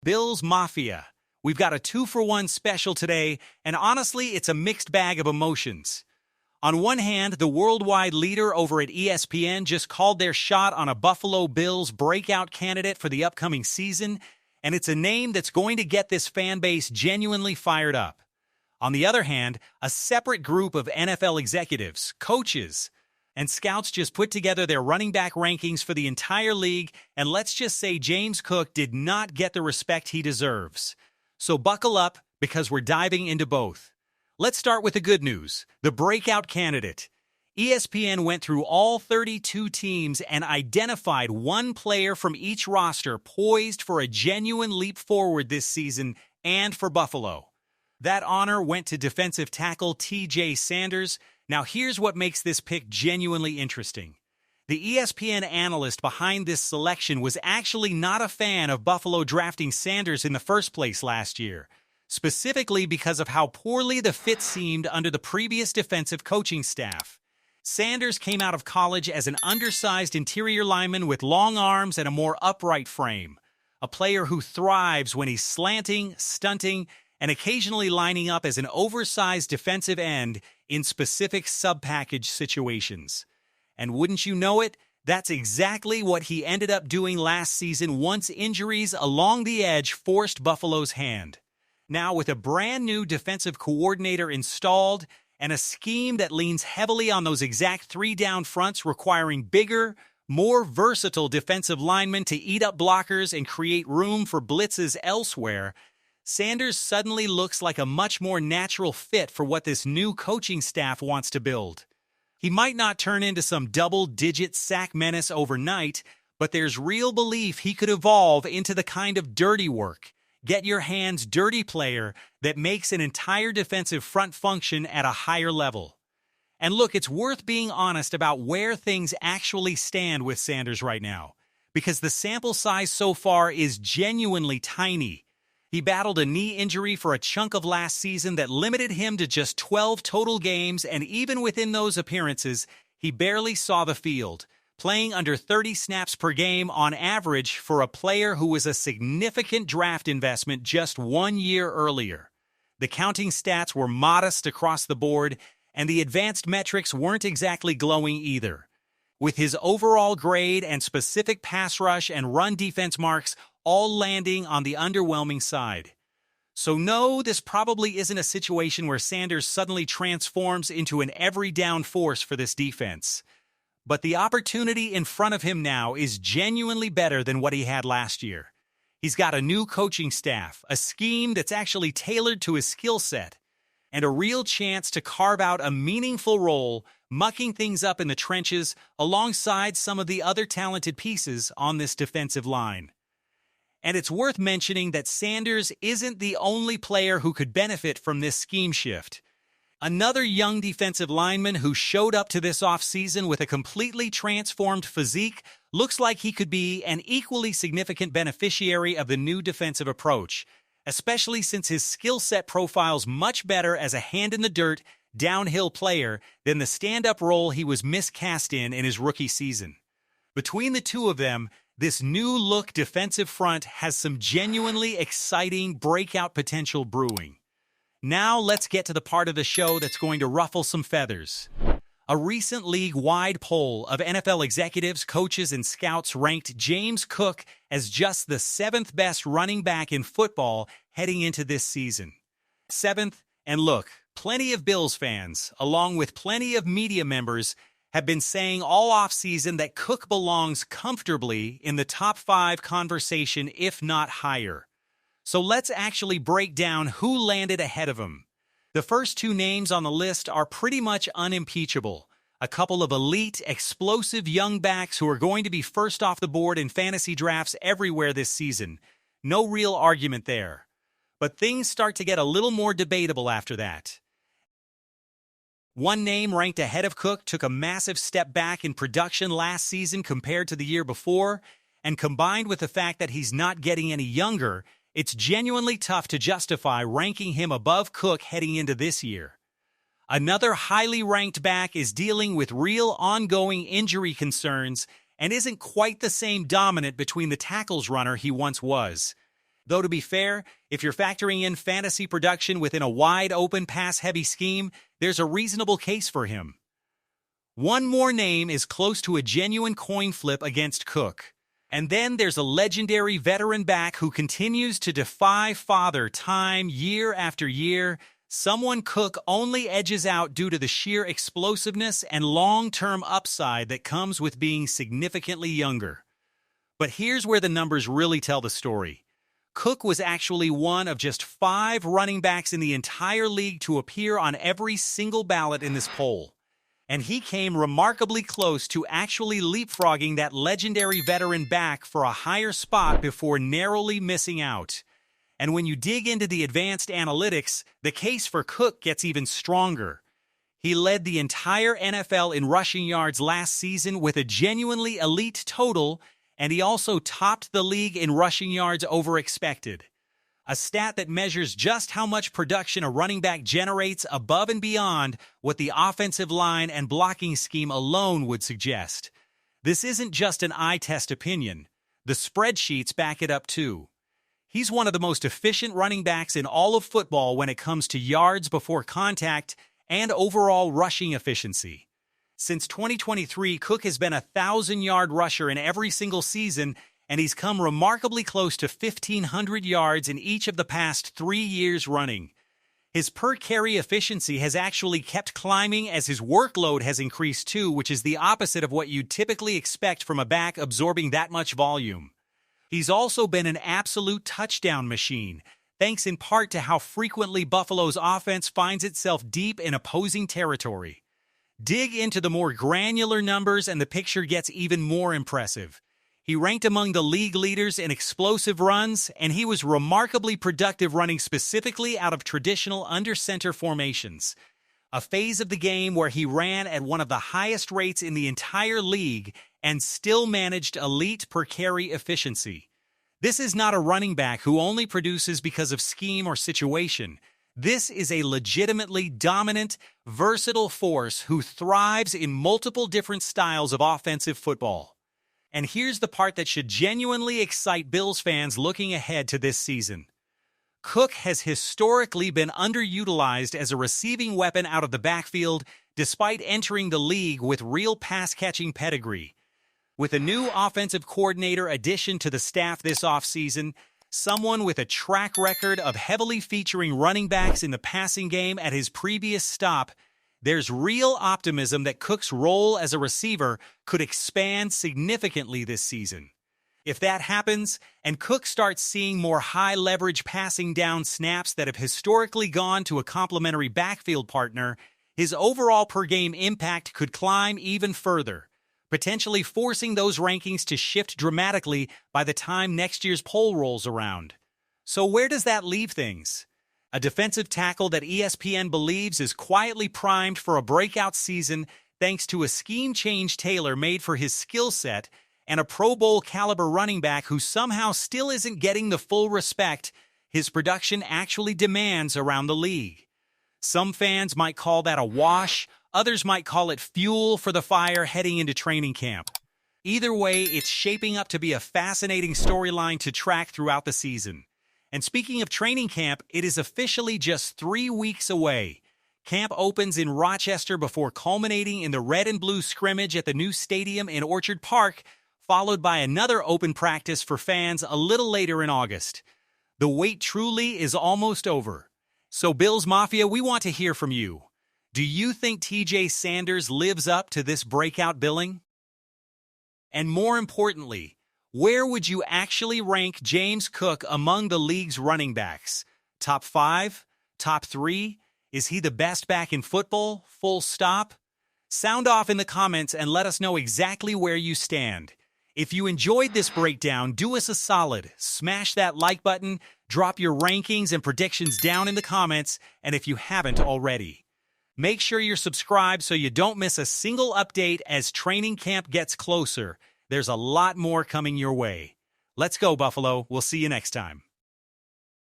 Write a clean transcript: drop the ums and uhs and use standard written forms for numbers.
Bills Mafia. We've got a 2-for-1 special today, and honestly, it's a mixed bag of emotions. On one hand, the worldwide leader over at ESPN just called their shot on a Buffalo Bills breakout candidate for the upcoming season, and it's a name that's going to get this fan base genuinely fired up. On the other hand, a separate group of NFL executives, coaches, and scouts just put together their running back rankings for the entire league, and let's just say James Cook did not get the respect he deserves. So buckle up, because we're diving into both. Let's start with the good news, the breakout candidate. ESPN went through all 32 teams and identified one player from each roster poised for a genuine leap forward this season and for Buffalo. That honor went to defensive tackle T.J. Sanders. Now here's what makes this pick genuinely interesting. The ESPN analyst behind this selection was actually not a fan of Buffalo drafting Sanders in the first place last year, specifically because of how poorly the fit seemed under the previous defensive coaching staff. Sanders came out of college as an undersized interior lineman with long arms and a more upright frame, a player who thrives when he's slanting, stunting, and occasionally lining up as an oversized defensive end in specific sub-package situations. And wouldn't you know it, that's exactly what he ended up doing last season once injuries along the edge forced Buffalo's hand. Now, with a brand new defensive coordinator installed and a scheme that leans heavily on those exact three-down fronts requiring bigger, more versatile defensive linemen to eat up blockers and create room for blitzes elsewhere, Sanders suddenly looks like a much more natural fit for what this new coaching staff wants to build. He might not turn into some double-digit sack menace overnight, but there's real belief he could evolve into the kind of dirty work, get-your-hands-dirty player that makes an entire defensive front function at a higher level. And look, it's worth being honest about where things actually stand with Sanders right now, because the sample size so far is genuinely tiny. He battled a knee injury for a chunk of last season that limited him to just 12 total games, and even within those appearances, he barely saw the field, playing under 30 snaps per game on average for a player who was a significant draft investment just 1 year earlier. The counting stats were modest across the board, and the advanced metrics weren't exactly glowing either. With his overall grade and specific pass rush and run defense marks all landing on the underwhelming side. So no, this probably isn't a situation where Sanders suddenly transforms into an every-down force for this defense. But the opportunity in front of him now is genuinely better than what he had last year. He's got a new coaching staff, a scheme that's actually tailored to his skill set, and a real chance to carve out a meaningful role, mucking things up in the trenches alongside some of the other talented pieces on this defensive line. And it's worth mentioning that Sanders isn't the only player who could benefit from this scheme shift. Another young defensive lineman who showed up to this offseason with a completely transformed physique looks like he could be an equally significant beneficiary of the new defensive approach, especially since his skill set profiles much better as a hand-in-the-dirt, downhill player than the stand-up role he was miscast in his rookie season. Between the two of them, this new-look defensive front has some genuinely exciting breakout potential brewing. Now let's get to the part of the show that's going to ruffle some feathers. A recent league-wide poll of NFL executives, coaches, and scouts ranked James Cook as just the 7th best running back in football heading into this season. 7th, and look, plenty of Bills fans, along with plenty of media members, have been saying all offseason that Cook belongs comfortably in the top 5 conversation, if not higher. So let's actually break down who landed ahead of him. The first 2 names on the list are pretty much unimpeachable. A couple of elite, explosive young backs who are going to be first off the board in fantasy drafts everywhere this season. No real argument there. But things start to get a little more debatable after that. One name ranked ahead of Cook took a massive step back in production last season compared to the year before, and combined with the fact that he's not getting any younger, it's genuinely tough to justify ranking him above Cook heading into this year. Another highly ranked back is dealing with real ongoing injury concerns and isn't quite the same dominant between the tackles runner he once was. Though to be fair, if you're factoring in fantasy production within a wide-open pass-heavy scheme, there's a reasonable case for him. One more name is close to a genuine coin flip against Cook. And then there's a legendary veteran back who continues to defy father time year after year, someone Cook only edges out due to the sheer explosiveness and long-term upside that comes with being significantly younger. But here's where the numbers really tell the story. Cook was actually one of just 5 running backs in the entire league to appear on every single ballot in this poll. And he came remarkably close to actually leapfrogging that legendary veteran back for a higher spot before narrowly missing out. And when you dig into the advanced analytics, the case for Cook gets even stronger. He led the entire NFL in rushing yards last season with a genuinely elite total, and he also topped the league in rushing yards over expected. A stat that measures just how much production a running back generates above and beyond what the offensive line and blocking scheme alone would suggest. This isn't just an eye-test opinion. The spreadsheets back it up too. He's one of the most efficient running backs in all of football when it comes to yards before contact and overall rushing efficiency. Since 2023, Cook has been a 1,000-yard rusher in every single season, and he's come remarkably close to 1,500 yards in each of the past 3 years running. His per-carry efficiency has actually kept climbing as his workload has increased too, which is the opposite of what you'd typically expect from a back absorbing that much volume. He's also been an absolute touchdown machine, thanks in part to how frequently Buffalo's offense finds itself deep in opposing territory. Dig into the more granular numbers and the picture gets even more impressive. He ranked among the league leaders in explosive runs, and he was remarkably productive running specifically out of traditional under-center formations, a phase of the game where he ran at one of the highest rates in the entire league and still managed elite per-carry efficiency. This is not a running back who only produces because of scheme or situation. This is a legitimately dominant, versatile force who thrives in multiple different styles of offensive football. And here's the part that should genuinely excite Bills fans looking ahead to this season. Cook has historically been underutilized as a receiving weapon out of the backfield, despite entering the league with real pass-catching pedigree. With a new offensive coordinator addition to the staff this offseason, someone with a track record of heavily featuring running backs in the passing game at his previous stop, there's real optimism that Cook's role as a receiver could expand significantly this season. If that happens, and Cook starts seeing more high-leverage passing down snaps that have historically gone to a complementary backfield partner, his overall per-game impact could climb even further, potentially forcing those rankings to shift dramatically by the time next year's poll rolls around. So where does that leave things? A defensive tackle that ESPN believes is quietly primed for a breakout season thanks to a scheme change Taylor made for his skill set, and a Pro Bowl caliber running back who somehow still isn't getting the full respect his production actually demands around the league. Some fans might call that a wash, others might call it fuel for the fire heading into training camp. Either way, it's shaping up to be a fascinating storyline to track throughout the season. And speaking of training camp, it is officially just 3 weeks away. Camp opens in Rochester before culminating in the red and blue scrimmage at the new stadium in Orchard Park, followed by another open practice for fans a little later in August. The wait truly is almost over. So Bills Mafia, we want to hear from you. Do you think TJ Sanders lives up to this breakout billing? And more importantly, where would you actually rank James Cook among the league's running backs? Top 5? Top 3? Is he the best back in football? Full stop? Sound off in the comments and let us know exactly where you stand. If you enjoyed this breakdown, do us a solid. Smash that like button, drop your rankings and predictions down in the comments, and if you haven't already, make sure you're subscribed so you don't miss a single update as training camp gets closer. There's a lot more coming your way. Let's go, Buffalo. We'll see you next time.